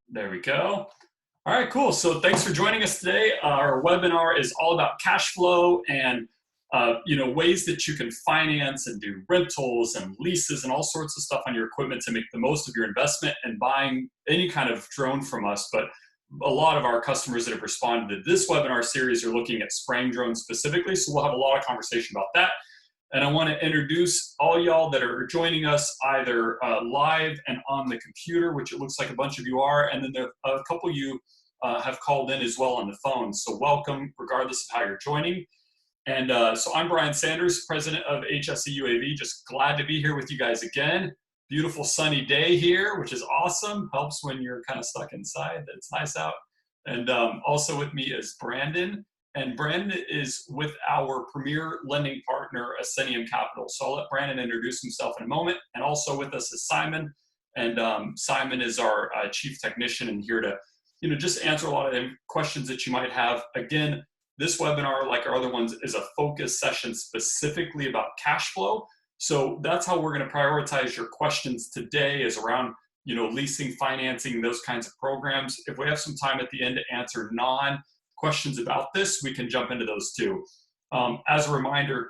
There we go. All right, cool. So thanks for joining us today. Our webinar is all about cash flow and ways that you can finance and do rentals and leases and all sorts of stuff on your equipment to make the most of your investment and buying any kind of drone from us. But a lot of our customers that have responded to this webinar series are looking at spraying drones specifically. So we'll have a lot of conversation about that. And I want to introduce all y'all that are joining us either live and on the computer, which it looks like a bunch of you are, and then there are a couple of you have called in as well on the phone. So welcome, regardless of how you're joining. And so I'm Brian Sanders, president of HSE UAV. Just glad to be here with you guys again. Beautiful sunny day here, which is awesome. Helps when you're kind of stuck inside. It's nice out. And also with me is Brandon. And Brandon is with our premier lending partner, Ascenium Capital. So I'll let Brandon introduce himself in a moment. And also with us is Simon. And Simon is our chief technician and here to just answer a lot of the questions that you might have. Again, this webinar, like our other ones, is a focus session specifically about cash flow. So that's how we're going to prioritize your questions today, is around leasing, financing, those kinds of programs. If we have some time at the end to answer questions about this, we can jump into those too. As a reminder,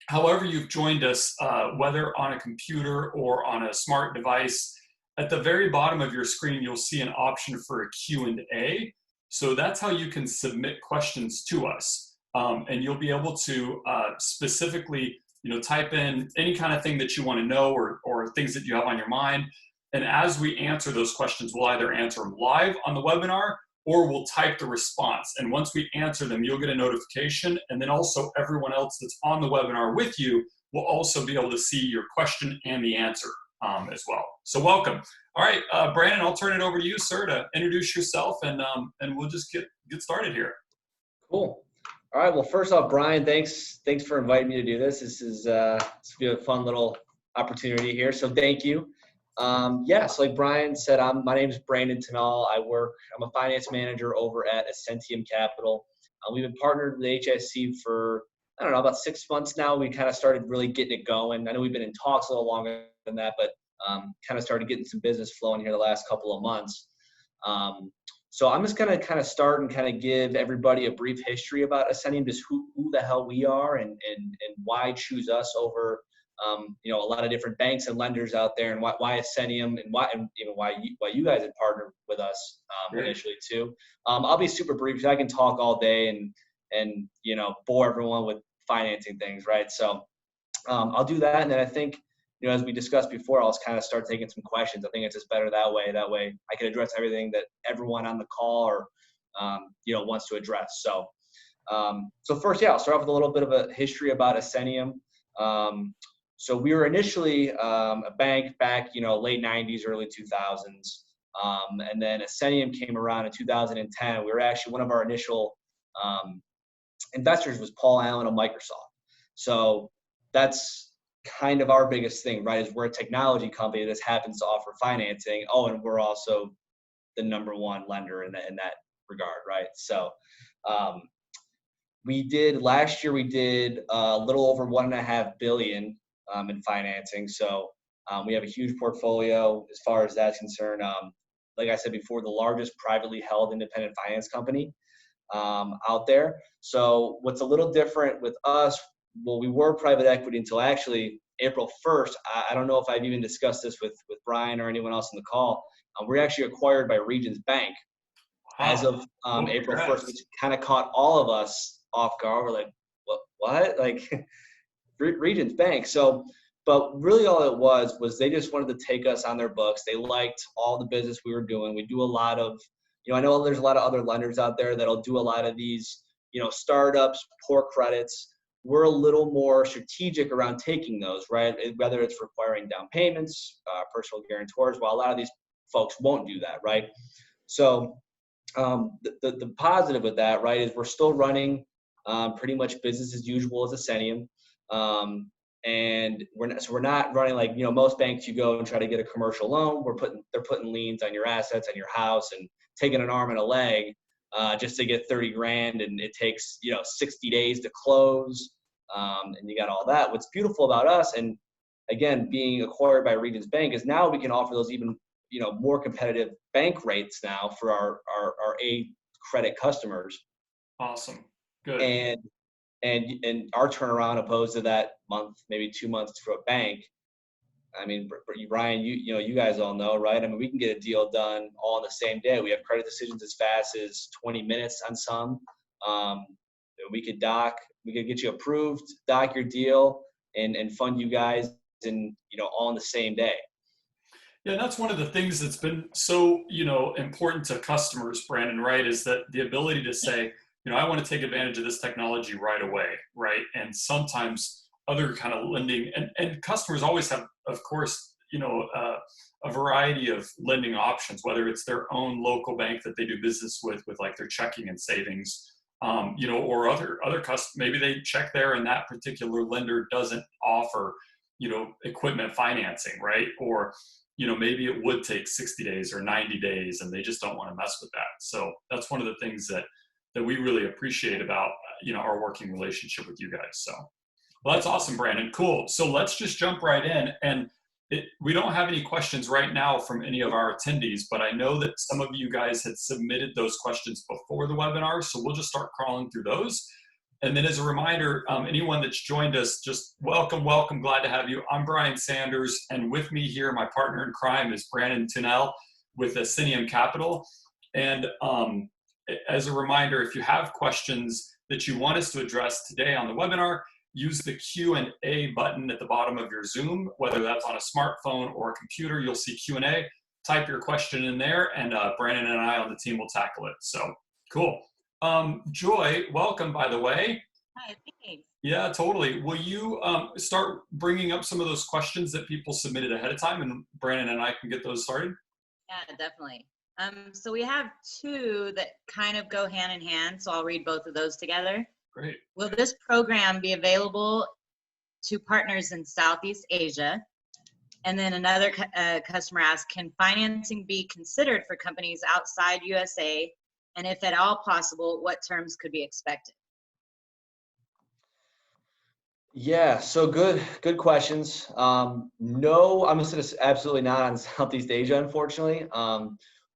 however you've joined us, whether on a computer or on a smart device, at the very bottom of your screen, you'll see an option for a Q&A. So that's how you can submit questions to us. And you'll be able to specifically type in any kind of thing that you want to know or things that you have on your mind. And as we answer those questions, we'll either answer them live on the webinar or we'll type the response. And once we answer them, you'll get a notification. And then also everyone else that's on the webinar with you will also be able to see your question and the answer as well. So welcome. All right, Brandon, I'll turn it over to you, sir, to introduce yourself and we'll just get started here. Cool. All right, well, first off, Brian, thanks for inviting me to do this. This is a fun little opportunity here, so thank you. So like Brian said, my name is Brandon Tanal. I'm a finance manager over at Ascenium Capital. We've been partnered with HSE for, I don't know, about 6 months now. We kind of started really getting it going. I know we've been in talks a little longer than that, but kind of started getting some business flowing here the last couple of months. So I'm just going to kind of start and kind of give everybody a brief history about Ascenium, just who the hell we are and why choose us over a lot of different banks and lenders out there, and why Ascenium and why you guys had partnered with us initially too. I'll be super brief because I can talk all day and bore everyone with financing things, right? So I'll do that, and then I think as we discussed before, I'll just kind of start taking some questions. I think it's just better that way. That way I can address everything that everyone on the call or wants to address. So first, I'll start off with a little bit of a history about Ascenium. So we were initially a bank back, late 90s, early 2000s. And then Ascenium came around in 2010. We were actually, one of our initial investors was Paul Allen of Microsoft. So that's kind of our biggest thing, right? Is we're a technology company that happens to offer financing. Oh, and we're also the #1 lender in that regard, right? So last year we did a little over $1.5 billion in financing. So we have a huge portfolio as far as that's concerned. Like I said before, the largest privately held independent finance company out there. So what's a little different with us, well, we were private equity until actually April 1st. I don't know if I've even discussed this with Brian or anyone else on the call. We're actually acquired by Regions Bank as of April 1st, which kind of caught all of us off guard. We're like, what? Like, Regions Bank. So, but really all it was they just wanted to take us on their books. They liked all the business we were doing. We do a lot of, I know there's a lot of other lenders out there that'll do a lot of these, startups, poor credits. We're a little more strategic around taking those, right? Whether it's requiring down payments, personal guarantors, while a lot of these folks won't do that, right? So the positive with that, right, is we're still running pretty much business as usual as Ascenium. And we're not running like, most banks, you go and try to get a commercial loan. They're putting liens on your assets and your house and taking an arm and a leg just to get 30 grand, and it takes 60 days to close, and you got all that. What's beautiful about us, and again being acquired by Regions Bank, is now we can offer those even more competitive bank rates now for our A credit customers. Awesome. Good. And our turnaround opposed to that month, maybe 2 months for a bank. I mean, Brian, you guys all know, right? I mean, we can get a deal done all on the same day. We have credit decisions as fast as 20 minutes on some. We could get you approved, doc your deal, and fund you guys, and all on the same day. Yeah, that's one of the things that's been so, important to customers, Brandon, right? Is that the ability to say, I want to take advantage of this technology right away, right? And sometimes other kind of lending, and customers always have, of course, a variety of lending options, whether it's their own local bank that they do business with like their checking and savings, or other customers. Maybe they check there and that particular lender doesn't offer, equipment financing, right? Or maybe it would take 60 days or 90 days and they just don't want to mess with that. So that's one of the things that we really appreciate about, our working relationship with you guys. So, well, that's awesome, Brandon. Cool. So let's just jump right in. And we don't have any questions right now from any of our attendees, but I know that some of you guys had submitted those questions before the webinar. So we'll just start crawling through those. And then as a reminder, anyone that's joined us, just welcome, glad to have you. I'm Brian Sanders, and with me here, my partner in crime is Brandon Tunnell with Ascenium Capital. And as a reminder, if you have questions that you want us to address today on the webinar, use the Q&A button at the bottom of your Zoom, whether that's on a smartphone or a computer. You'll see Q&A, type your question in there, and Brandon and I on the team will tackle it. So cool. Joy, welcome, by the way. Hi, thanks. Yeah, totally. Will you start bringing up some of those questions that people submitted ahead of time, and Brandon and I can get those started? Yeah, definitely. So we have two that kind of go hand in hand, so I'll read both of those together. Great. Will this program be available to partners in Southeast Asia? And then another customer asked, can financing be considered for companies outside USA? And if at all possible, what terms could be expected? Yeah, so good questions. No, I'm just gonna say absolutely not on Southeast Asia, unfortunately.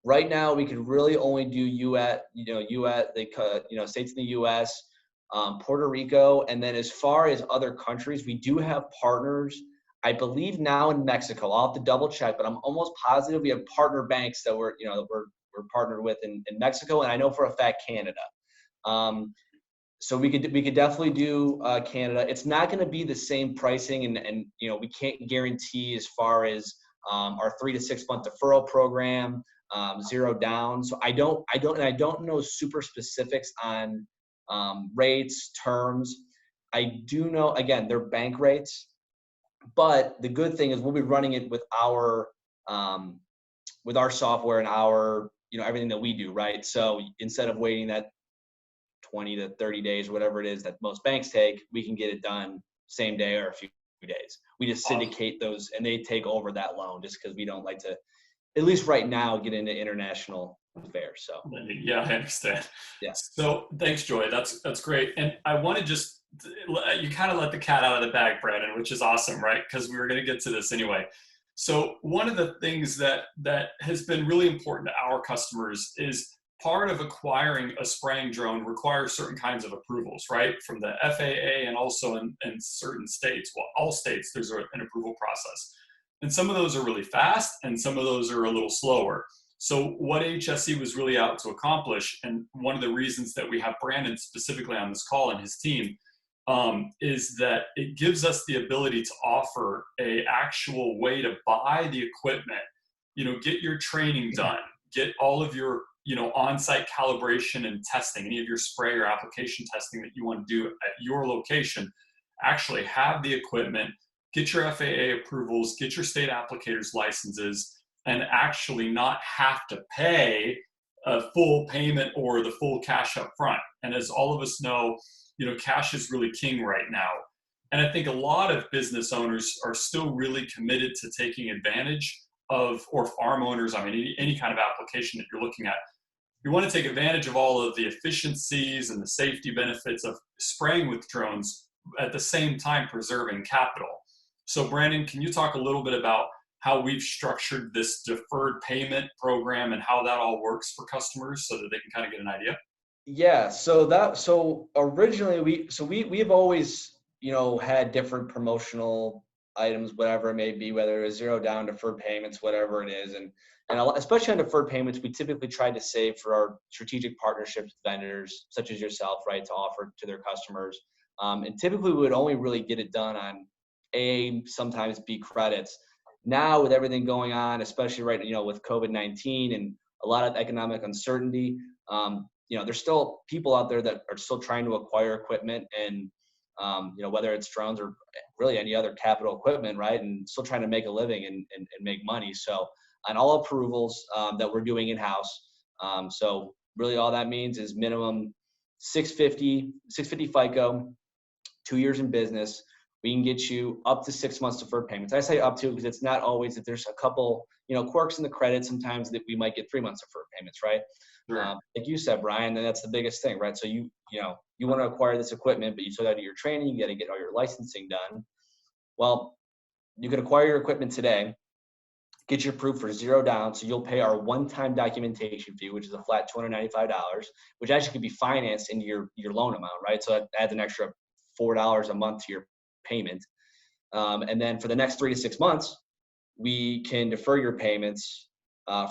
Right now, we could really only do states in the U.S., Puerto Rico, and then as far as other countries, we do have partners. I believe now in Mexico. I'll have to double check, but I'm almost positive we have partner banks that we're partnered with in Mexico, and I know for a fact Canada. So we could definitely do Canada. It's not going to be the same pricing, and we can't guarantee as far as our 3 to 6 month deferral program, 0 down. So I don't know super specifics on rates, terms. I do know, again, they're bank rates, but the good thing is we'll be running it with our software and our everything that we do, right? So instead of waiting that 20 to 30 days, whatever it is that most banks take, we can get it done same day or a few days. We just syndicate those and they take over that loan just because we don't like to, at least right now, get into international affairs. So yeah, I understand. Yeah. So thanks, Joy. That's great. And I want to just, you kind of let the cat out of the bag, Brandon, which is awesome, right? Because we were going to get to this anyway. So one of the things that has been really important to our customers is part of acquiring a spraying drone requires certain kinds of approvals, right? From the FAA and also in certain states, well, all states, there's an approval process. And some of those are really fast and some of those are a little slower. So what HSE was really out to accomplish, and one of the reasons that we have Brandon specifically on this call and his team, is that it gives us the ability to offer a actual way to buy the equipment, get your training done, get all of your, on-site calibration and testing, any of your spray or application testing that you want to do at your location, actually have the equipment, get your FAA approvals, get your state applicators licenses, and actually not have to pay a full payment or the full cash up front. And as all of us know, cash is really king right now. And I think a lot of business owners are still really committed to taking advantage of, or farm owners, any kind of application that you're looking at. You want to take advantage of all of the efficiencies and the safety benefits of spraying with drones at the same time preserving capital. So Brandon, can you talk a little bit about how we've structured this deferred payment program and how that all works for customers so that they can kind of get an idea? Yeah, so originally we've always, had different promotional items, whatever it may be, whether it's zero down, deferred payments, whatever it is. And especially on deferred payments, we typically try to save for our strategic partnerships with vendors such as yourself, right, to offer to their customers. And typically we would only really get it done on A, sometimes B credits. Now with everything going on, especially right, with COVID-19 and a lot of economic uncertainty, there's still people out there that are still trying to acquire equipment and, whether it's drones or really any other capital equipment, right? And still trying to make a living and make money. So on all approvals that we're doing in-house, so really all that means is minimum 650 FICO, 2 years in business. We can get you up to 6 months deferred payments. I say up to because it's not always that there's a couple, quirks in the credit sometimes that we might get 3 months deferred payments, right? Sure. Like you said, Brian, and that's the biggest thing, right? So you want to acquire this equipment, but you still got to do your training, you got to get all your licensing done. Well, you can acquire your equipment today, get you approved for zero down, so you'll pay our one-time documentation fee, which is a flat $295, which actually could be financed into your loan amount, right? So that adds an extra $4 a month to your payment. And then for the next 3 to 6 months, we can defer your payments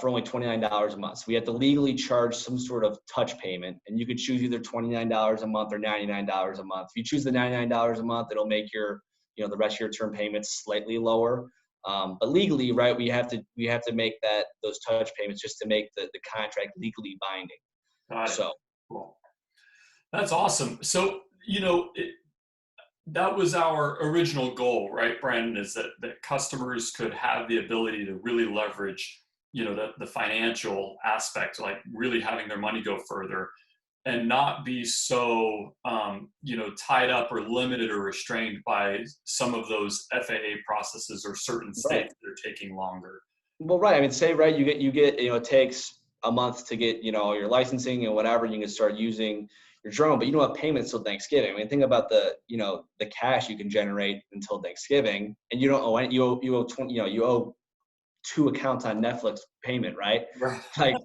for only $29 a month. So we have to legally charge some sort of touch payment, and you could choose either $29 a month or $99 a month. If you choose the $99 a month, it'll make your, the rest of your term payments slightly lower. But legally, right, we have to make those touch payments just to make the contract legally binding. Got it. So cool. That's awesome. So, that was our original goal, right, Brandon, is that customers could have the ability to really leverage, the financial aspect, like really having their money go further and not be so, tied up or limited or restrained by some of those FAA processes or certain states that are taking longer. Well, right. I mean, say, right, you get, it takes a month to get, your licensing and whatever, you can start using your drone, but you don't have payments till Thanksgiving. I mean, think about the cash you can generate until Thanksgiving, and you don't owe any, you owe 2 accounts on Netflix payment, right? Right. Like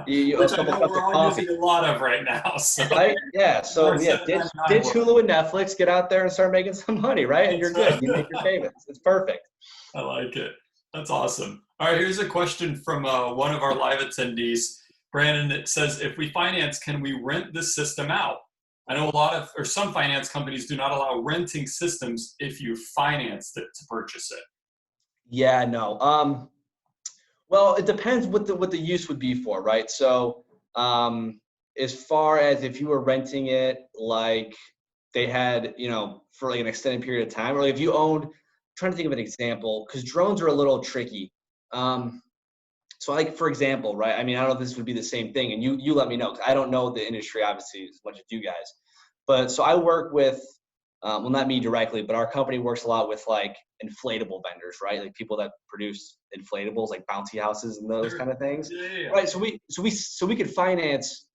you owe Which a couple I know cups we're of all coffee. using a lot of right now. So. Right? Yeah. So yeah, ditch Hulu and Netflix, get out there and start making some money, right? And you're good. You make your payments. It's perfect. I like it. That's awesome. All right, here's a question from one of our live attendees, Brandon. It says, if we finance, can we rent the system out? I know some finance companies do not allow renting systems if you financed it to purchase it. Yeah, no. Well, it depends what the use would be for, right? So, as far as if you were renting it, like they had, for like an extended period of time, or like if you owned, I'm trying to think of an example, because drones are a little tricky. So like, for example, right, I mean, I don't know if this would be the same thing, and you let me know, because I don't know the industry, obviously, as much as you guys. But so I work with, well, not me directly, but our company works a lot with like inflatable vendors, right? Like people that produce inflatables, like bouncy houses and those kind of things. Yeah. Right, so we could finance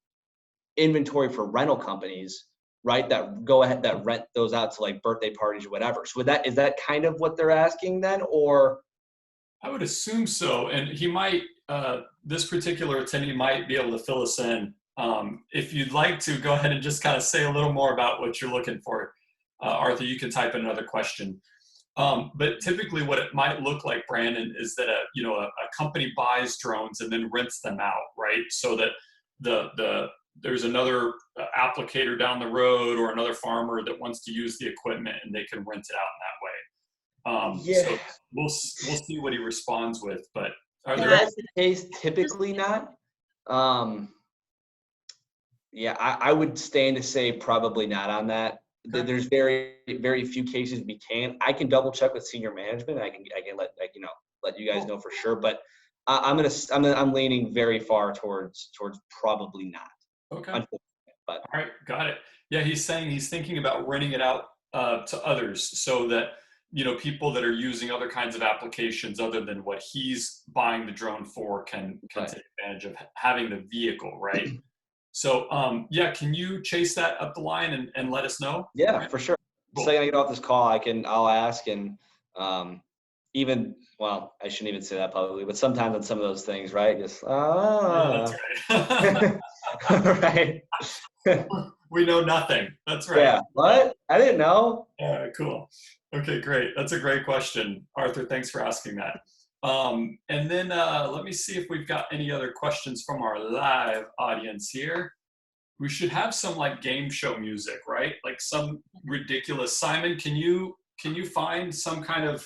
inventory for rental companies, right, that rent those out to like birthday parties or whatever. So is that kind of what they're asking then, or? I would assume so. And he might, this particular attendee might be able to fill us in. If you'd like to go ahead and just kind of say a little more about what you're looking for, Arthur, you can type in another question. But typically what it might look like, Brandon, is that a company buys drones and then rents them out, right? So that there's another applicator down the road or another farmer that wants to use the equipment and they can rent it out in that way. So we'll see what he responds with, but That's the case, typically not. I would stand to say probably not on that. Okay. There's very, very few cases we can. I can double check with senior management. I can let you guys know for sure. But I'm leaning very far towards probably not. Okay. But all right, got it. Yeah, he's saying he's thinking about renting it out to others, so that people that are using other kinds of applications other than what he's buying the drone for can take advantage of having the vehicle, right? So, can you chase that up the line and let us know? Yeah, for sure. Cool. So I get off this call, I'll ask, and even, well, I shouldn't even say that publicly, but sometimes on some of those things, right? Just, Yeah, that's right. right. We know nothing. That's right. Yeah. What? I didn't know. Cool. Okay, great. That's a great question, Arthur. Thanks for asking that. And then let me see if we've got any other questions from our live audience here. We should have some like game show music, right? Like some ridiculous. Simon, can you find some kind of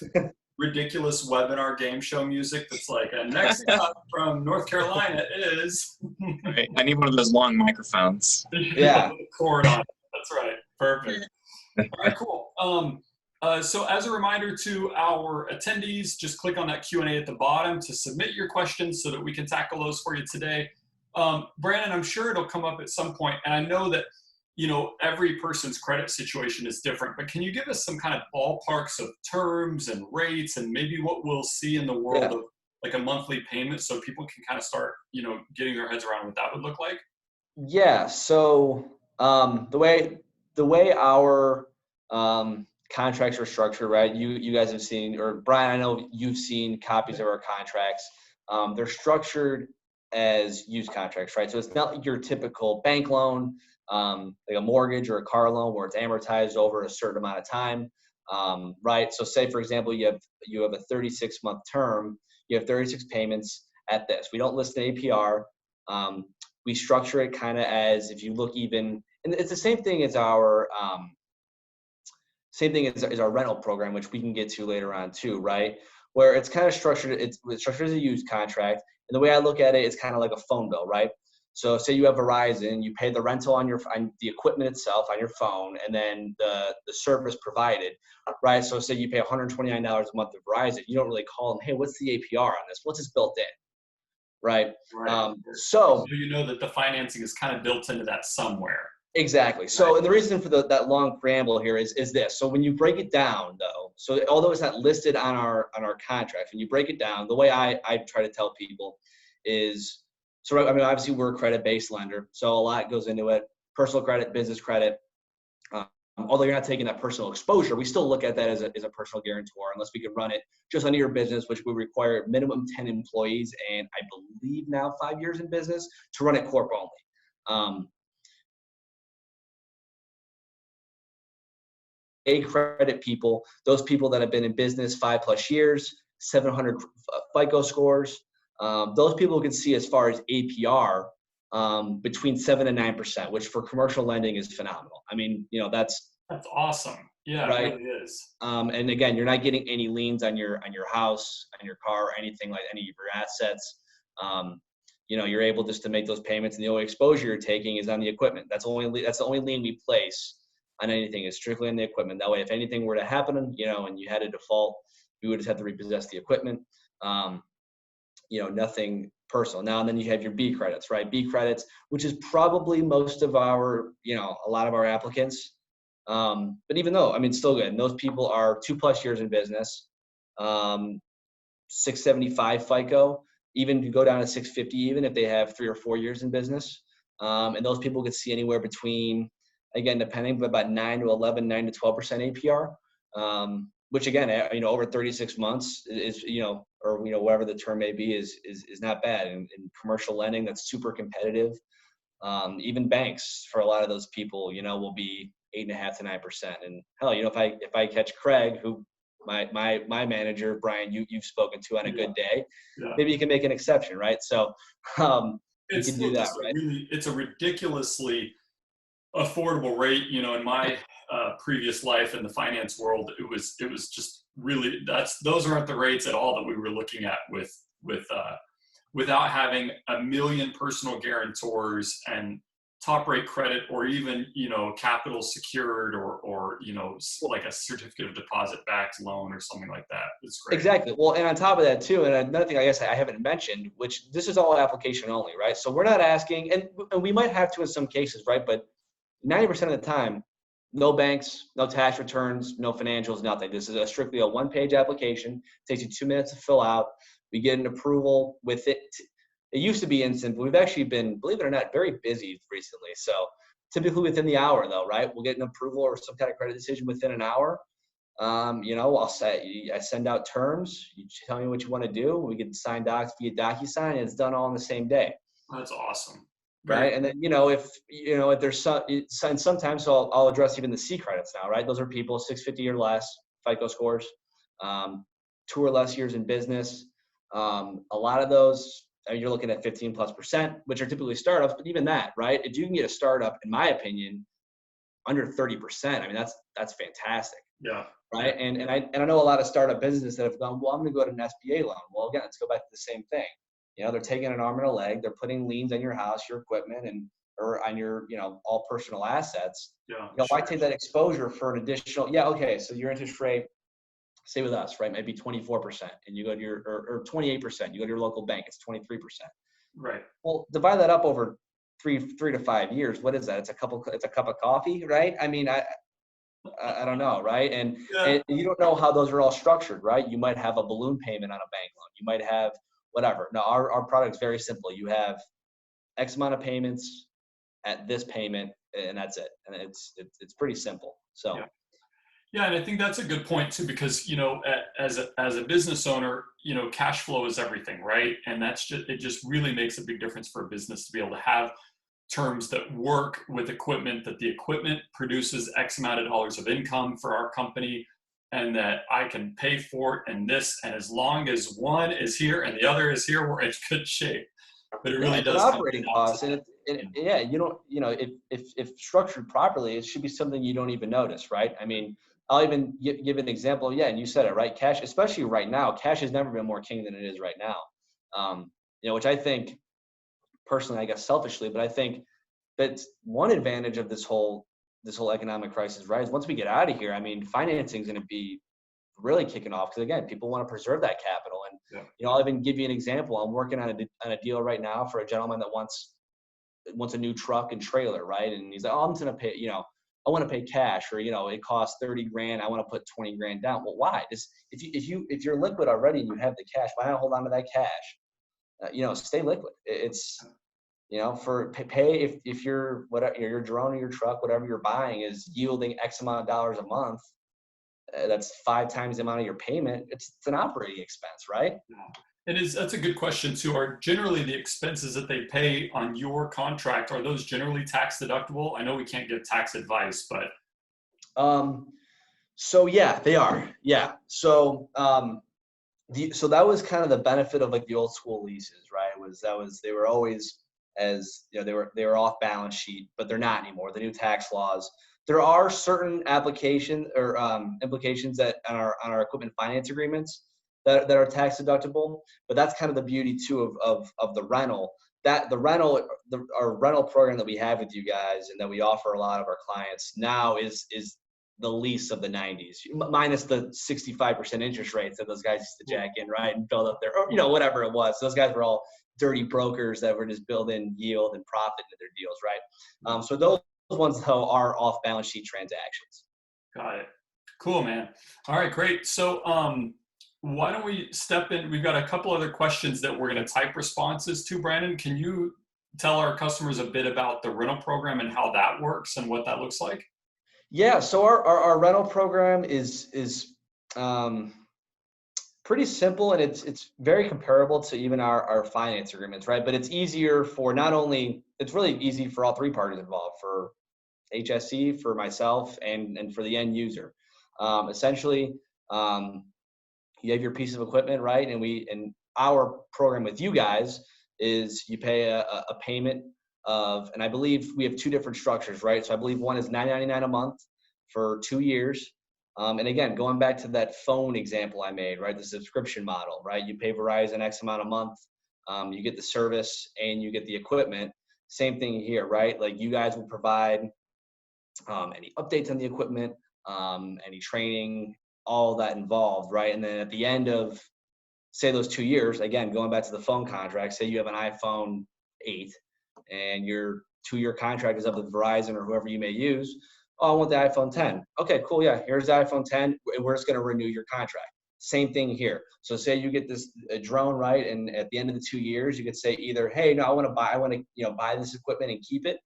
ridiculous webinar game show music that's like, next up from North Carolina is. Right. I need one of those long microphones. Yeah. Cord on it. That's right. Perfect. All right, cool. So as a reminder to our attendees, just click on that Q&A at the bottom to submit your questions so that we can tackle those for you today. Brandon, I'm sure it'll come up at some point, and I know that every person's credit situation is different, but can you give us some kind of ballparks of terms and rates and maybe what we'll see in the world of like a monthly payment so people can kind of start, getting their heads around what that would look like? Yeah. So the way our contracts are structured, right? You guys have seen, or Brian, I know you've seen copies of our contracts. They're structured as used contracts, right? So it's not like your typical bank loan, like a mortgage or a car loan where it's amortized over a certain amount of time, right? So say, for example, you have a 36-month term, you have 36 payments at this. We don't list an APR. We structure it kind of as, if you look even, and it's the same thing as our rental program, which we can get to later on too, right? Where it's kind of structured, it's structured as a used contract. And the way I look at it is kind of like a phone bill, right? So say you have Verizon, you pay the rental on the equipment itself on your phone, and then the service provided, right? So say you pay $129 a month to Verizon, you don't really call them, hey, what's the APR on this? What's this built in? Right. So you know that the financing is kind of built into that somewhere. Exactly. So, and the reason for that long preamble here is this. So when you break it down though, so although it's not listed on our contract, when you break it down, the way I try to tell people is, so I mean, obviously we're a credit-based lender, so a lot goes into it, personal credit, business credit. Although you're not taking that personal exposure, we still look at that as a personal guarantor, unless we can run it just under your business, which would require minimum 10 employees, and I believe now 5 years in business to run it corp only. Credit people, those people that have been in business 5+ years, 700 FICO scores, those people can see as far as APR between 7 and 9%, which for commercial lending is phenomenal. I mean, that's awesome. Yeah, right? It really is. And again, you're not getting any liens on your house, on your car, or anything like any of your assets. You're able just to make those payments, and the only exposure you're taking is on the equipment. That's the only lien we place on anything, is strictly on the equipment. That way, if anything were to happen, and you had a default, we would just have to repossess the equipment. Nothing personal. Now, and then you have your B credits, right? B credits, which is probably most of our, a lot of our applicants. But even though, I mean, still good. And those people are 2+ years in business, 675 FICO, even you go down to 650, even if they have 3 or 4 years in business. And those people could see anywhere between, again, depending, but about 9 to 12% APR, which again, over 36 months is, or whatever the term may be, is not bad. In commercial lending, that's super competitive. Even banks, for a lot of those people, will be 8.5 to 9%. And hell, if I catch Craig, who my manager, Brian, you've spoken to on a good day, maybe you can make an exception, right? So you can do that, right? It's a ridiculously affordable rate. In my previous life in the finance world, it was just really, those aren't the rates at all that we were looking at with without having a million personal guarantors and top rate credit, or even capital secured, or like a certificate of deposit backed loan or something like that. It's great. Exactly. Well, and on top of that too, and another thing I guess I haven't mentioned, which this is all application only, right? So we're not asking, and we might have to in some cases, right? But 90% of the time, no banks, no tax returns, no financials, nothing. This is strictly a 1-page application. It takes you 2 minutes to fill out. We get an approval with it. It used to be instant, but we've actually been, believe it or not, very busy recently. So typically within the hour though, right? We'll get an approval or some kind of credit decision within an hour. You know, I send out terms. You tell me what you want to do. We can sign docs via DocuSign, and it's done all in the same day. That's awesome. Right. And then, if there's some, and sometimes I'll address even the C credits now, right? Those are people 650 or less FICO scores, 2 or less years in business. A lot of those, you're looking at 15+%, which are typically startups, but even that, right? If you can get a startup, in my opinion, under 30%, I mean, that's fantastic. Yeah. Right. And I know a lot of startup businesses that have gone, well, I'm going to go to an SBA loan. Well, again, let's go back to the same thing. You know, they're taking an arm and a leg. They're putting liens on your house, your equipment, or on your, all personal assets. Yeah. Why take that exposure for an additional? Yeah. Okay. So your interest rate, say with us, right, might be 24%, and you go to or 28%. You go to your local bank, it's 23%. Right. Well, divide that up over three to 5 years. What is that? It's a cup of coffee, right? I mean, I don't know, right? And you don't know how those are all structured, right? You might have a balloon payment on a bank loan. You might have whatever. No, our product's very simple. You have X amount of payments at this payment, and that's it. And it's pretty simple. So. Yeah, and I think that's a good point too, because as a business owner, cash flow is everything, right? And it just really makes a big difference for a business to be able to have terms that work with equipment, that the equipment produces X amount of dollars of income for our company, and that I can pay for it and as long as one is here and the other is here, we're in good shape. But it really does an operating cost, and if structured properly, it should be something you don't even notice, right? I mean, I'll even give an example. Yeah, and you said it, right? Cash, especially right now, cash has never been more king than it is right now. Which I think, personally, I guess selfishly, but I think that's one advantage of this whole economic crisis, right? Is once we get out of here, I mean, financing is going to be really kicking off, because again, people want to preserve that capital. And I'll even give you an example. I'm working on a deal right now for a gentleman that wants a new truck and trailer, right? And he's like, oh, I'm going to pay, I want to pay cash, or it costs 30 grand. I want to put 20 grand down. Well, why? Just if you're liquid already and you have the cash, why not hold on to that cash? Stay liquid. It's for pay if you're whatever your drone or your truck, whatever you're buying is yielding X amount of dollars a month. That's 5 times the amount of your payment. It's an operating expense, right? That's a good question too. Are generally the expenses that they pay on your contract, are those generally tax deductible? I know we can't give tax advice, but. So yeah, they are. Yeah. So, so that was kind of the benefit of like the old school leases, right? They were always, as they were off balance sheet, but they're not anymore. The new tax laws. There are certain application or implications that on our equipment finance agreements that are tax deductible, but that's kind of the beauty too of the rental. Our rental program that we have with you guys and that we offer a lot of our clients now is the lease of the 90s, minus the 65% interest rates that those guys used to jack in, right, and build up their, whatever it was. Those guys were all dirty brokers that were just building yield and profit into their deals, right? So those ones though are off balance sheet transactions. Got it. Cool, man. All right, great. So why don't we step in? We've got a couple other questions that we're going to type responses to. Brandon, can you tell our customers a bit about the rental program and how that works and what that looks like? Yeah, so our rental program is pretty simple, and it's very comparable to even our finance agreements, right? But it's easier for it's really easy for all 3 parties involved, for HSE, for myself, and for the end user. Essentially, you have your piece of equipment, right? And our program with you guys is you pay a payment of, and I believe we have 2 different structures, right? So I believe one is $9.99 a month for 2 years. And again, going back to that phone example I made, right? The subscription model, right? You pay Verizon X amount a month, you get the service and you get the equipment. Same thing here, right? Like you guys will provide any updates on the equipment, any training, all that involved, right? And then at the end of, say, those 2 years, again, going back to the phone contract, say you have an iPhone 8 and your 2-year contract is up with Verizon or whoever you may use. Oh, I want the iPhone 10. Okay, cool. Yeah, here's the iPhone 10. We're just going to renew your contract. Same thing here. So say you get this drone, right? And at the end of the 2 years, you could say either, hey, no, I want to buy this equipment and keep it.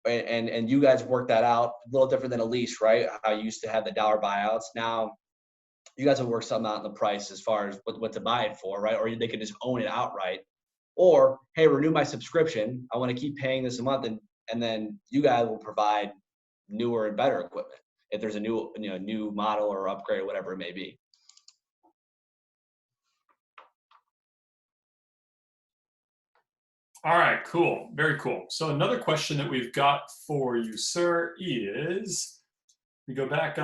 and you guys work that out. A little different than a lease, right? How you used to have the dollar buyouts. Now you guys will work something out in the price as far as what to buy it for, right? Or they could just own it outright. Or, hey, renew my subscription. I want to keep paying this a month, and then you guys will provide newer and better equipment if there's a new model or upgrade or whatever it may be. All right, cool. Very cool. So another question that we've got for you, sir, is we go back.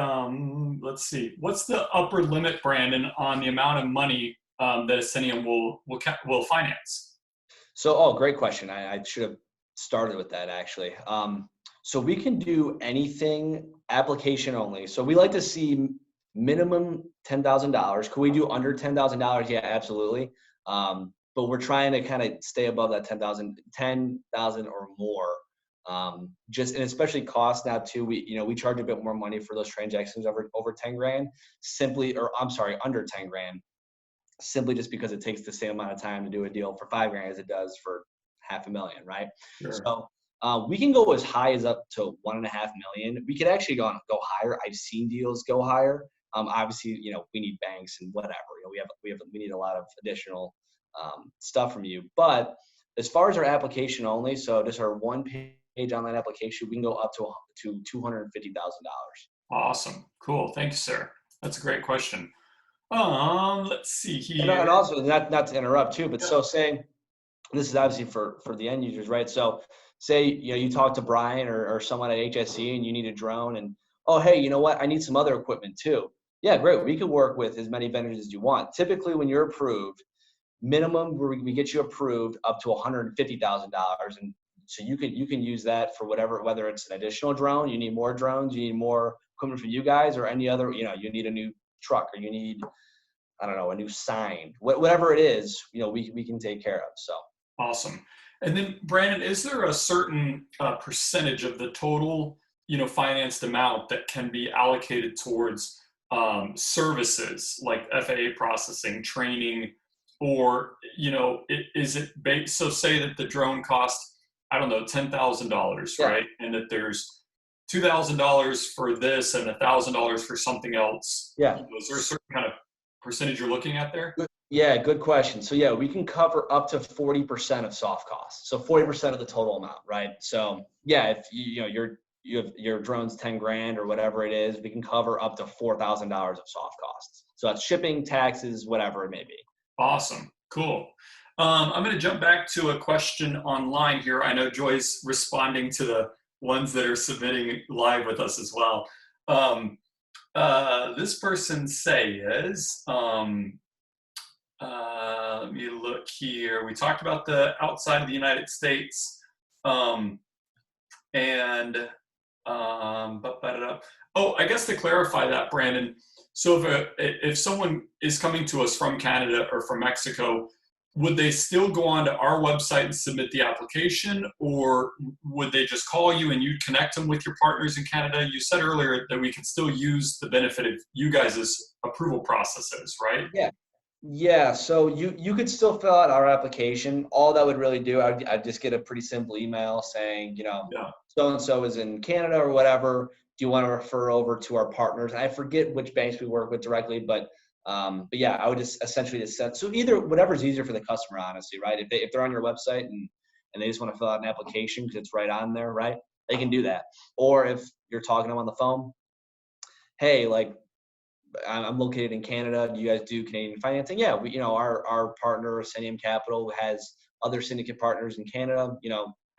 Let's see. What's the upper limit, Brandon, on the amount of money that Ascenium will finance? So, great question. I should have started with that actually. So we can do anything application only. So we like to see minimum $10,000. Could we do under $10,000? Yeah, absolutely. But we're trying to kind of stay above that 10,000 or more. And especially cost now too. We charge a bit more money for those transactions over 10 grand, under 10 grand, simply just because it takes the same amount of time to do a deal for 5 grand as it does for $500,000, right? Sure. So we can go as high as up to $1.5 million. We could actually go higher. I've seen deals go higher. Obviously, we need banks and whatever. We need a lot of additional stuff from you. But as far as our application only, so just our one-page online application, we can go up to $250,000. Awesome. Cool. Thank you, sir. That's a great question. Let's see here. And also, not to interrupt too, but so saying, this is obviously for the end users, right? So say, you talk to Brian or someone at HSE and you need a drone and, oh, hey, you know what? I need some other equipment too. Yeah, great. We can work with as many vendors as you want. Typically, when you're approved, minimum we get you approved up to $150,000, and so you can use that for whether it's an additional drone, you need more drones, you need more equipment from you guys, or any other, you need a new truck, or you need, I don't know, a new sign, whatever it is, we can take care of. So awesome. And then Brandon, is there a certain percentage of the total financed amount that can be allocated towards services like FAA processing, training? Or, is it based, so say that the drone costs, I don't know, $10,000, yeah, right? And that there's $2,000 for this and $1,000 for something else. Yeah. Is there a certain kind of percentage you're looking at there? Yeah, good question. So yeah, we can cover up to 40% of soft costs. So 40% of the total amount, right? So yeah, if you have your drone's 10 grand or whatever it is, we can cover up to $4,000 of soft costs. So that's shipping, taxes, whatever it may be. Awesome. Cool. I'm going to jump back to a question online here. I know Joy's responding to the ones that are submitting live with us as well. This person says, let me look here. We talked about the outside of the United States. Oh, I guess to clarify that, Brandon, so if someone is coming to us from Canada or from Mexico, would they still go onto our website and submit the application, or would they just call you and you'd connect them with your partners in Canada? You said earlier that we can still use the benefit of you guys' approval processes, right? Yeah. So you could still fill out our application. All that would really do, I'd just get a pretty simple email saying, so-and-so is in Canada or whatever. Do you want to refer over to our partners? And I forget which banks we work with directly, but yeah, I would just essentially just send. So either whatever's easier for the customer, honestly, right? If they're on your website and they just want to fill out an application because it's right on there, right? They can do that. Or if you're talking to them on the phone, hey, like, I'm located in Canada. Do you guys do Canadian financing? Yeah, our partner, Ascenium Capital, has other syndicate partners in Canada.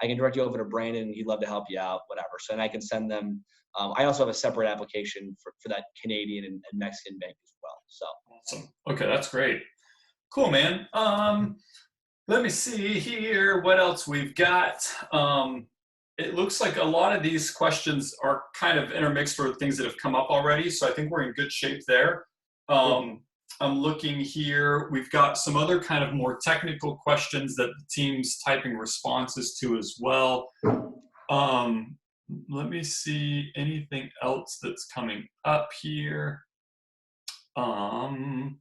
I can direct you over to Brandon. He'd love to help you out, whatever. So, and I can send them. I also have a separate application for that Canadian and Mexican bank as well. So awesome. Okay, that's great. Cool, man. Let me see here what else we've got. It looks like a lot of these questions are kind of intermixed with things that have come up already, so I think we're in good shape there. I'm looking here. We've got some other kind of more technical questions that the team's typing responses to as well. Let me see anything else that's coming up here. And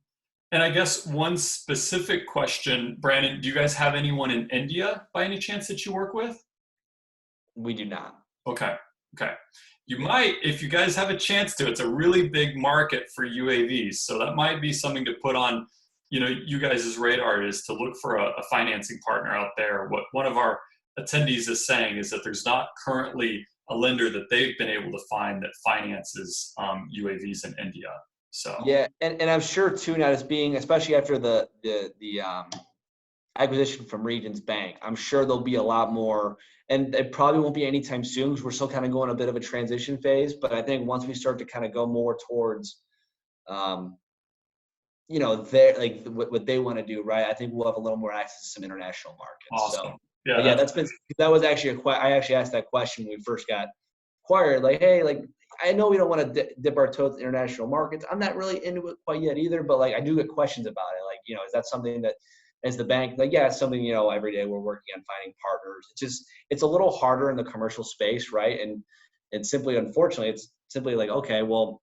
I guess one specific question, Brandon, do you guys have anyone in India by any chance that you work with? We do not. Okay. Okay. You might, if you guys have a chance to, it's a really big market for UAVs. So that might be something to put on, you guys' radar, is to look for a financing partner out there. What one of our attendees is saying is that there's not currently a lender that they've been able to find that finances UAVs in India. So Yeah, and I'm sure too, now as being, especially after the acquisition from Regions Bank, I'm sure there'll be a lot more, and it probably won't be anytime soon because we're still kind of going a bit of a transition phase. But I think once we start to kind of go more towards, their like what they want to do, right? I think we'll have a little more access to some international markets. awesome. So Yeah, that was actually I actually asked that question when we first got acquired. Like, hey, like I know we don't want to dip our toes in international markets. I'm not really into it quite yet either, but like I do get questions about it. Like, is that something that as the bank, like, yeah, it's something, every day we're working on finding partners. It's a little harder in the commercial space, right? And simply, unfortunately, it's simply like, okay, well,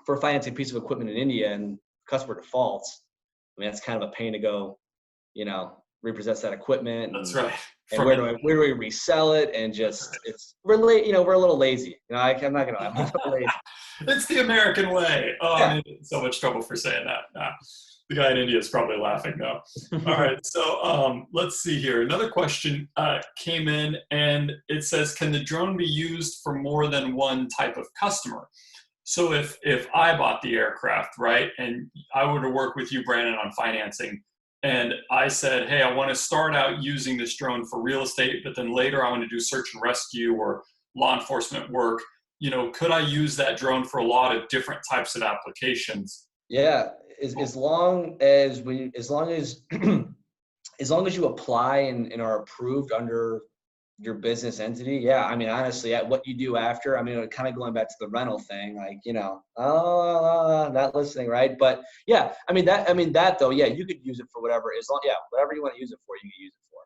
for financing a piece of equipment in India and customer defaults, I mean, that's kind of a pain to go, repossess that equipment. that's right. And where do we resell it? And just, we're a little lazy. I'm not gonna lie, I'm a little lazy. It's the American way. Oh, Yeah. I'm in so much trouble for saying that. Nah, the guy in India is probably laughing now. All right, so let's see here. Another question came in, and it says, can the drone be used for more than one type of customer? So if I bought the aircraft, right, and I were to work with you, Brandon, on financing, and I said, hey, I want to start out using this drone for real estate, but then later I want to do search and rescue or law enforcement work, could I use that drone for a lot of different types of applications? Yeah, as long as as long as you apply and are approved under your business entity, yeah. I mean, honestly, at what you do after, I mean, kind of going back to the rental thing, like, not listening, right? But yeah, I mean that though, yeah, you could use it for whatever, whatever you want to use it for, you can use it for.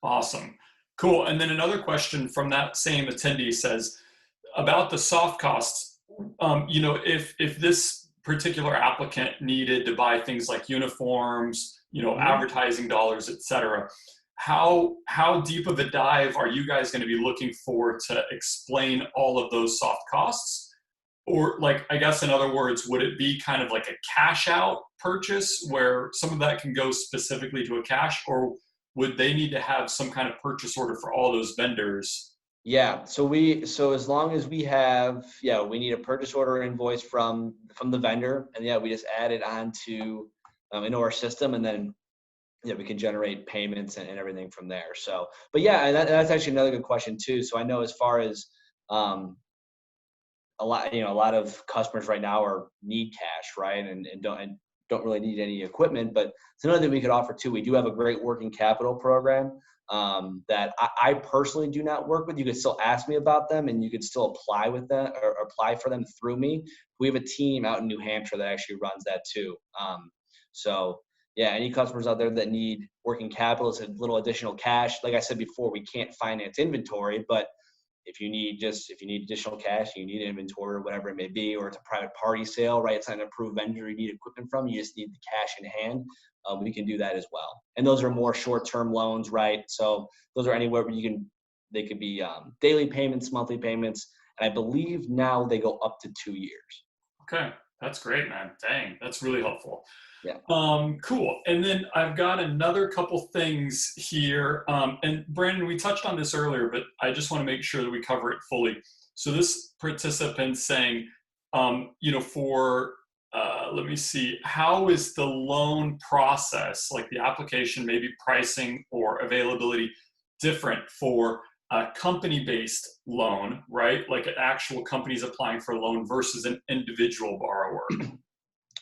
Awesome. Cool. And then another question from that same attendee says about the soft costs. If this particular applicant needed to buy things like uniforms, advertising dollars, et cetera, how deep of a dive are you guys going to be looking for to explain all of those soft costs? Or, like, I guess in other words, would it be kind of like a cash out purchase where some of that can go specifically to a cash, or would they need to have some kind of purchase order for all those vendors? Yeah, so as long as we have, we need a purchase order invoice from the vendor, and we just add it on to into our system, and then we can generate payments and everything from there. So, but yeah, and that's actually another good question too. So I know as far as a lot of customers right now need cash, right, and don't really need any equipment. But it's another thing we could offer too. We do have a great working capital program that I personally do not work with. You could still ask me about them, and you could still apply with them or apply for them through me. We have a team out in New Hampshire that actually runs that too. So yeah, any customers out there that need working capital, it's a little additional cash. Like I said before, we can't finance inventory, but if you need additional cash, you need inventory or whatever it may be, or it's a private party sale, right? It's not an approved vendor you need equipment from. You just need the cash in hand. We can do that as well. And those are more short-term loans, right? So those are anywhere where they could be daily payments, monthly payments. And I believe now they go up to 2 years. Okay. That's great, man. Dang, that's really helpful. Yeah. Cool. And then I've got another couple things here. And Brandon, we touched on this earlier, but I just want to make sure that we cover it fully. So this participant's saying, let me see, how is the loan process, like the application, maybe pricing or availability, different for a company-based loan, right? Like an actual company's applying for a loan versus an individual borrower.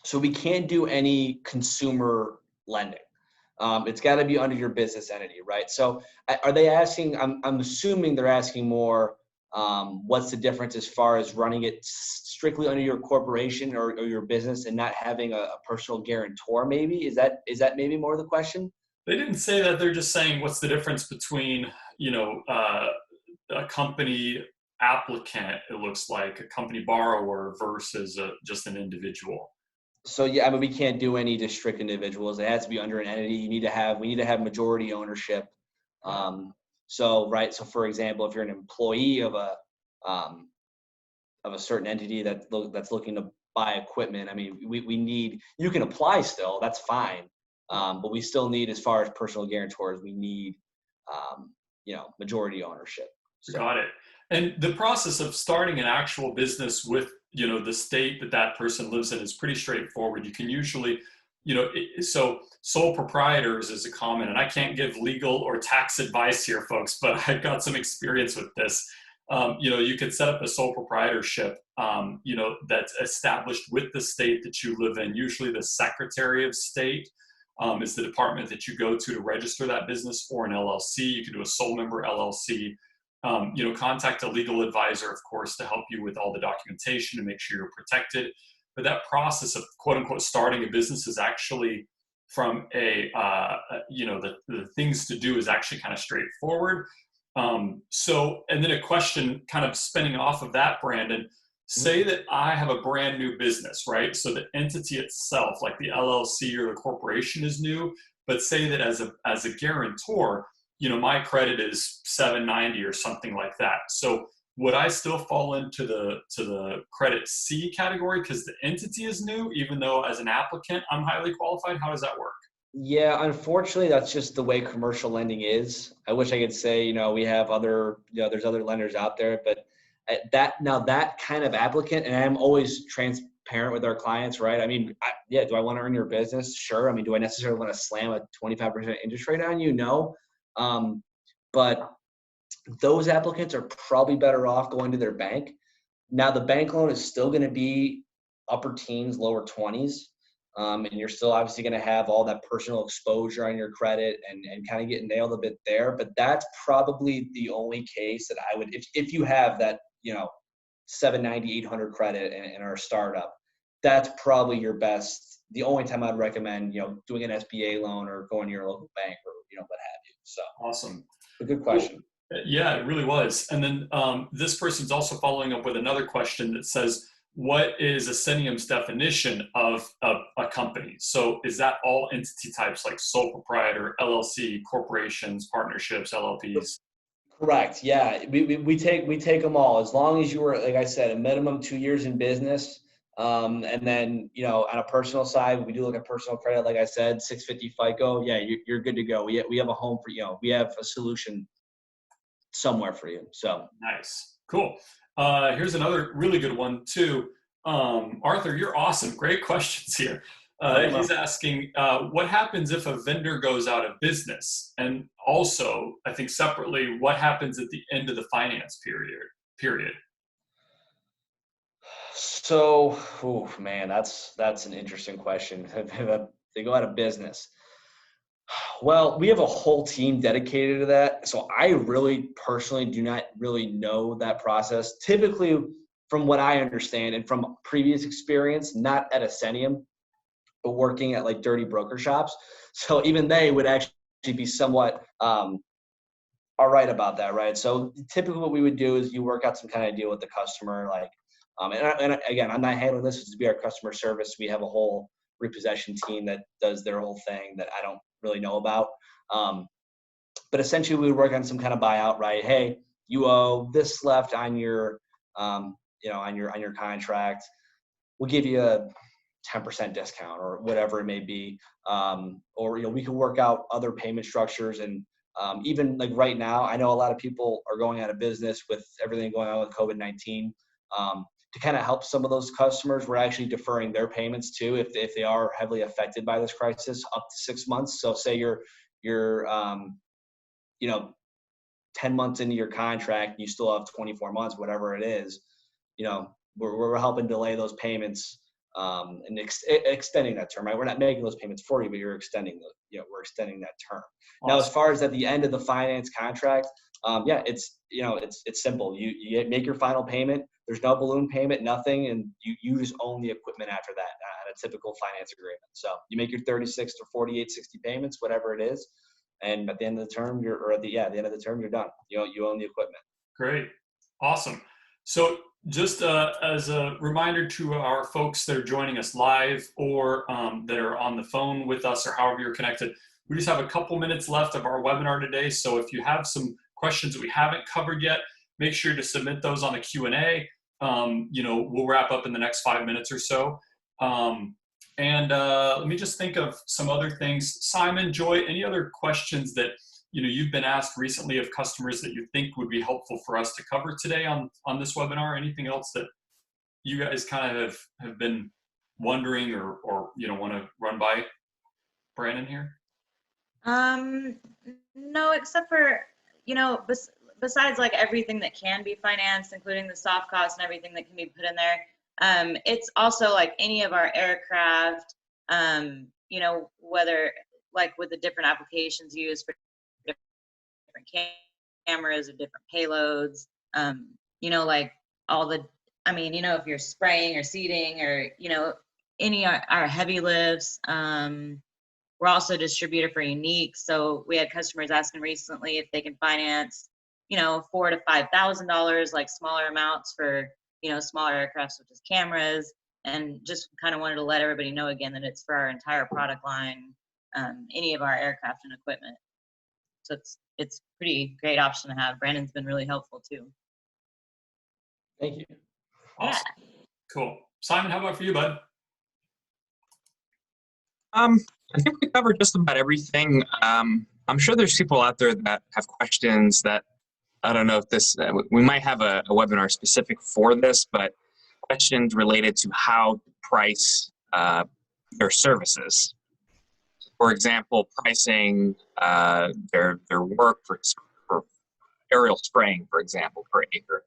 So we can't do any consumer lending. It's got to be under your business entity, right? So are they asking, I'm assuming they're asking more, what's the difference as far as running it strictly under your corporation or your business and not having a personal guarantor maybe? Is that maybe more of the question? They didn't say that. They're just saying what's the difference between, a company applicant, it looks like, a company borrower versus just an individual. So yeah, I mean, we can't do any just strict individuals. It has to be under an entity. We need to have majority ownership. So for example, if you're an employee of a of a certain entity that's looking to buy equipment. I mean, we need, you can apply still, that's fine. But we still need, as far as personal guarantors, we need, majority ownership. So. Got it. And the process of starting an actual business with, the state that person lives in is pretty straightforward. You can usually, so sole proprietors is a common, and I can't give legal or tax advice here, folks, but I've got some experience with this. You could set up a sole proprietorship, that's established with the state that you live in. Usually the Secretary of State is the department that you go to register that business, or an LLC. You can do a sole member LLC. Contact a legal advisor, of course, to help you with all the documentation to make sure you're protected. But that process of quote unquote starting a business is actually from the things to do is actually kind of straightforward. And then a question kind of spinning off of that, Brandon, say that I have a brand new business, right? So the entity itself, like the LLC or the corporation, is new, but say that as a guarantor, my credit is 790 or something like that. So would I still fall into the credit C category because the entity is new, even though as an applicant I'm highly qualified? How does that work? Yeah, unfortunately, that's just the way commercial lending is. I wish I could say, we have other, there's other lenders out there, but that kind of applicant, and I'm always transparent with our clients, right? I mean, do I want to earn your business? Sure. I mean, do I necessarily want to slam a 25% interest rate on you? No. But those applicants are probably better off going to their bank. Now, the bank loan is still going to be upper teens, lower 20s. And you're still obviously going to have all that personal exposure on your credit and kind of get nailed a bit there. But that's probably the only case that I would, if you have that, 790, 800 credit and are a startup, that's probably your best. The only time I'd recommend, doing an SBA loan or going to your local bank or, what have you. So awesome. A good question. Cool. Yeah, it really was. And then this person's also following up with another question that says, what is Ascenium's definition of a company? So is that all entity types like sole proprietor, LLC, corporations, partnerships, LLPs? Correct. Yeah, we take them all, as long as you were, like I said, a minimum 2 years in business. And then, on a personal side, we do look at personal credit. Like I said, 650 FICO. Yeah, you're good to go. We have a home for you. We have a solution somewhere for you. So nice, cool. Here's another really good one too. Arthur, you're awesome. Great questions here. He's asking, what happens if a vendor goes out of business? And also, I think separately, what happens at the end of the finance period? So, man, that's an interesting question. They go out of business. Well, we have a whole team dedicated to that. So I really personally do not really know that process. Typically, from what I understand and from previous experience, not at Ascenium, but working at like dirty broker shops. So even they would actually be somewhat all right about that, right? So typically what we would do is you work out some kind of deal with the customer, like, and again, I'm not handling this. This would be our customer service. We have a whole repossession team that does their whole thing that I don't really know about. But essentially we would work on some kind of buyout, right? Hey, you owe this left on your, on your contract. We'll give you a 10% discount or whatever it may be. Or, we can work out other payment structures. And even like right now, I know a lot of people are going out of business with everything going on with COVID-19. To kind of help some of those customers, we're actually deferring their payments too, if they are heavily affected by this crisis, up to 6 months. So say you're 10 months into your contract, you still have 24 months, whatever it is, we're helping delay those payments and extending that term, right? We're not making those payments for you, but we're extending that term. Awesome. Now, as far as at the end of the finance contract, it's simple. You make your final payment. There's no balloon payment, nothing, and you just own the equipment after that on a typical finance agreement. So you make your 36 to 48, 60 payments, whatever it is, and at the end of the term, at the end of the term, you're done. You own the equipment. Great, awesome. So just as a reminder to our folks that are joining us live or that are on the phone with us or however you're connected, we just have a couple minutes left of our webinar today. So if you have some questions that we haven't covered yet, make sure to submit those on the Q&A. We'll wrap up in the next 5 minutes or so. Let me just think of some other things. Simon, Joy, any other questions that you've been asked recently of customers that you think would be helpful for us to cover today on this webinar? Anything else that you guys kind of have been wondering or want to run by Brandon here? No, except for, besides like everything that can be financed, including the soft costs and everything that can be put in there. It's also like any of our aircraft, whether like with the different applications used for different cameras or different payloads, like all the, if you're spraying or seating or, any of our heavy lifts. We're also a distributor for Unique. So we had customers asking recently if they can finance, $4,000 to $5,000, like smaller amounts for, smaller aircraft such as cameras, and just kind of wanted to let everybody know again that it's for our entire product line, any of our aircraft and equipment. So it's pretty great option to have. Brandon's been really helpful too. Thank you. Awesome. Yeah. Cool. Simon, how about for you, bud? I think we covered just about everything. I'm sure there's people out there that have questions that, I don't know if this, we might have a webinar specific for this, but questions related to how to price their services. For example, pricing their work for aerial spraying, for example, per acre.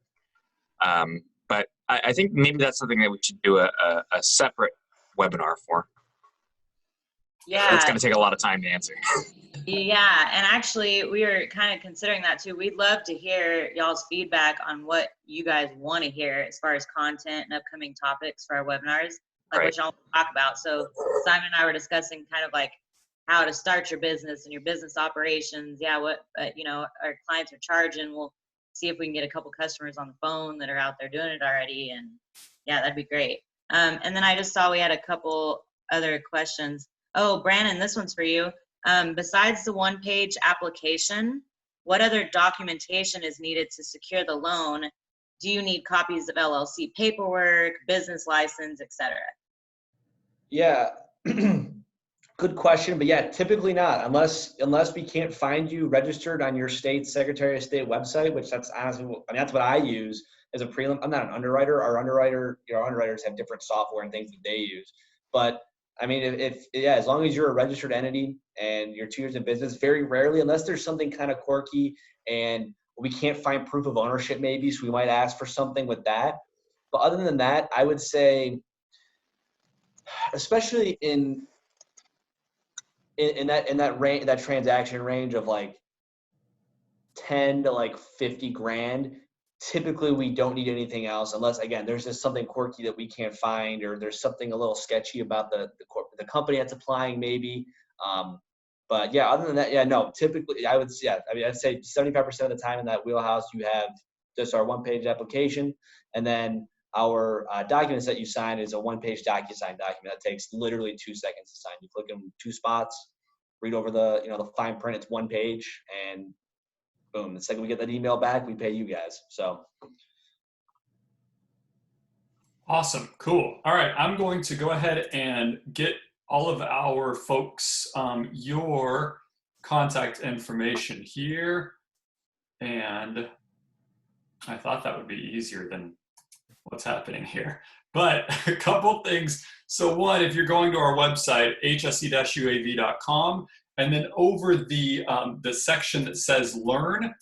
But I think maybe that's something that we should do a separate webinar for. Yeah. It's going to take a lot of time to answer. Yeah, and actually we were kind of considering that too. We'd love to hear y'all's feedback on what you guys want to hear as far as content and upcoming topics for our webinars, like what y'all talk about. So Simon and I were discussing kind of like how to start your business and your business operations. Yeah, what our clients are charging. We'll see if we can get a couple customers on the phone that are out there doing it already, and yeah, that'd be great. And then I just saw we had a couple other questions. Oh, Brandon, this one's for you. Besides the one-page application, what other documentation is needed to secure the loan? Do you need copies of LLC paperwork, business license, etc.? Yeah, good question, but yeah, typically not, unless we can't find you registered on your state Secretary of State website, which that's honestly, that's what I use as a prelim. I'm not an underwriter. Our underwriters have different software and things that they use, but as long as you're a registered entity and you're 2 years in business, very rarely, unless there's something kind of quirky and we can't find proof of ownership maybe, so we might ask for something with that. But other than that, I would say, especially in that range, that transaction range of like 10 to like 50 grand, typically we don't need anything else unless, again, there's just something quirky that we can't find, or there's something a little sketchy about the company that's applying maybe. But yeah, other than that, yeah, no, typically I'd say 75% of the time in that wheelhouse, you have just our one-page application, and then our documents that you sign is a one-page DocuSign document that takes literally 2 seconds to sign. You click in 2 spots, read over the the fine print. It's 1 page, and boom. The second we get that email back, we pay you guys. So. Awesome. Cool. All right. I'm going to go ahead and get all of our folks your contact information here. And I thought that would be easier than what's happening here. But a couple things. So one, if you're going to our website, hse-uav.com, and then over the section that says Learn,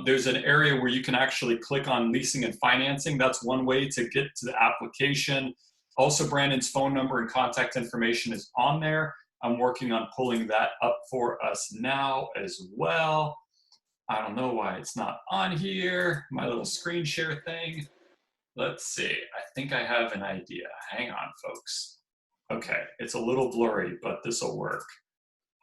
there's an area where you can actually click on Leasing and Financing. That's one way to get to the application. Also, Brandon's phone number and contact information is on there. I'm working on pulling that up for us now as well. I don't know why it's not on here, my little screen share thing. Let's see, I think I have an idea. Hang on, folks. Okay, it's a little blurry, but this will work.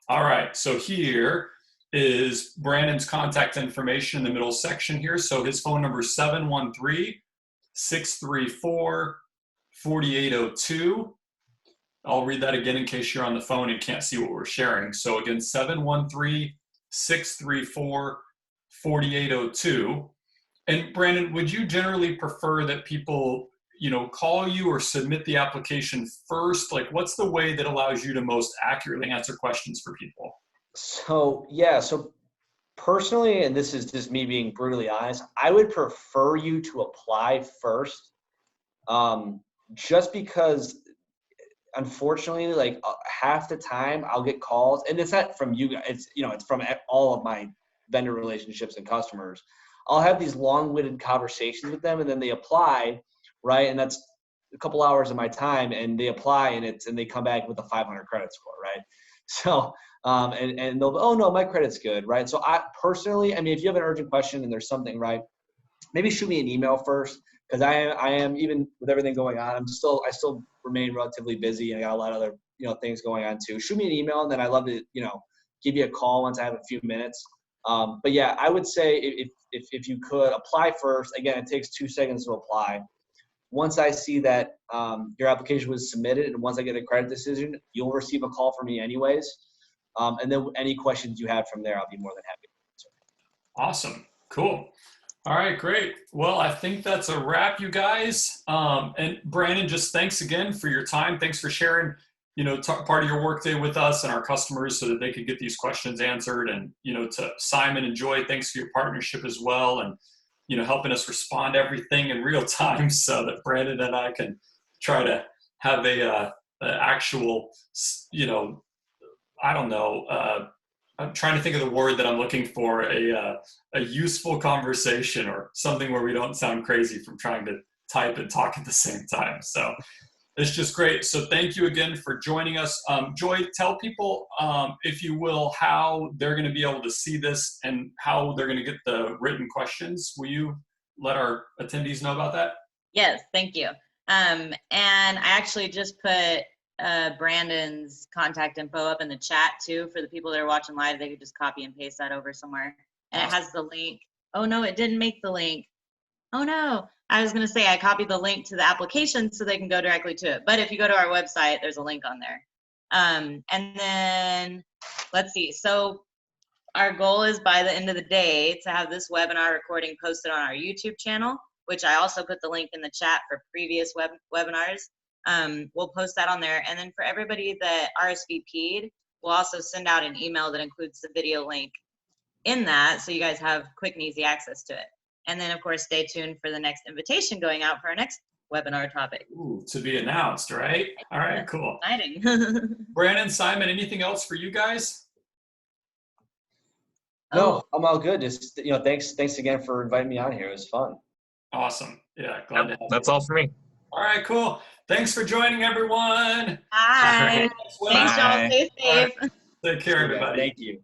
All right, so here is Brandon's contact information in the middle section here. So his phone number is 713-634-4802. I'll read that again in case you're on the phone and can't see what we're sharing. So again, 713-634-4802. And Brandon, would you generally prefer that people, call you or submit the application first? Like, what's the way that allows you to most accurately answer questions for people? So yeah, so personally, and this is just me being brutally honest, I would prefer you to apply first, just because unfortunately, like half the time I'll get calls, and it's not from you guys, it's from all of my vendor relationships and customers. I'll have these long-winded conversations with them, and then they apply, right? And that's a couple hours of my time, and they apply, and they come back with a 500 credit score, right? So, and they'll, oh no, my credit's good, right? So I personally, I mean, if you have an urgent question and there's something, right, maybe shoot me an email first, because I am, even with everything going on, I still remain relatively busy, and I got a lot of other things going on too. Shoot me an email, and then I'd love to give you a call once I have a few minutes. But yeah, I would say if you could apply first. Again, it takes 2 seconds to apply. Once I see that your application was submitted, and once I get a credit decision, you'll receive a call from me anyways. And then any questions you have from there, I'll be more than happy to answer. Awesome. Cool. All right, great. Well, I think that's a wrap, you guys. And Brandon, just thanks again for your time. Thanks for sharing, part of your workday with us and our customers so that they could get these questions answered. And, to Simon and Joy, thanks for your partnership as well. And, helping us respond to everything in real time so that Brandon and I can try to have a actual, I don't know, I'm trying to think of the word that I'm looking for, a useful conversation, or something where we don't sound crazy from trying to type and talk at the same time. So it's just great. So thank you again for joining us. Joy, tell people, if you will, how they're going to be able to see this and how they're going to get the written questions. Will you let our attendees know about that? Yes, thank you. And I actually just put Brandon's contact info up in the chat too. For the people that are watching live, they could just copy and paste that over somewhere. And It has the link. Oh no, it didn't make the link. Oh no, I was gonna say I copied the link to the application so they can go directly to it. But if you go to our website, there's a link on there. And then let's see. So our goal is by the end of the day to have this webinar recording posted on our YouTube channel, which I also put the link in the chat for previous webinars. We'll post that on there. And then for everybody that RSVP'd, we'll also send out an email that includes the video link in that, so you guys have quick and easy access to it. And then, of course, stay tuned for the next invitation going out for our next webinar topic. Ooh, to be announced, right? All right, cool. Exciting. Brandon, Simon, anything else for you guys? No, I'm all good. Just thanks again for inviting me on here. It was fun. Awesome. Yeah, glad to have That's you. all for me. All right, cool. Thanks for joining, everyone. Hi. Right. Thanks, y'all. Stay safe. Take care, everybody. Thank you.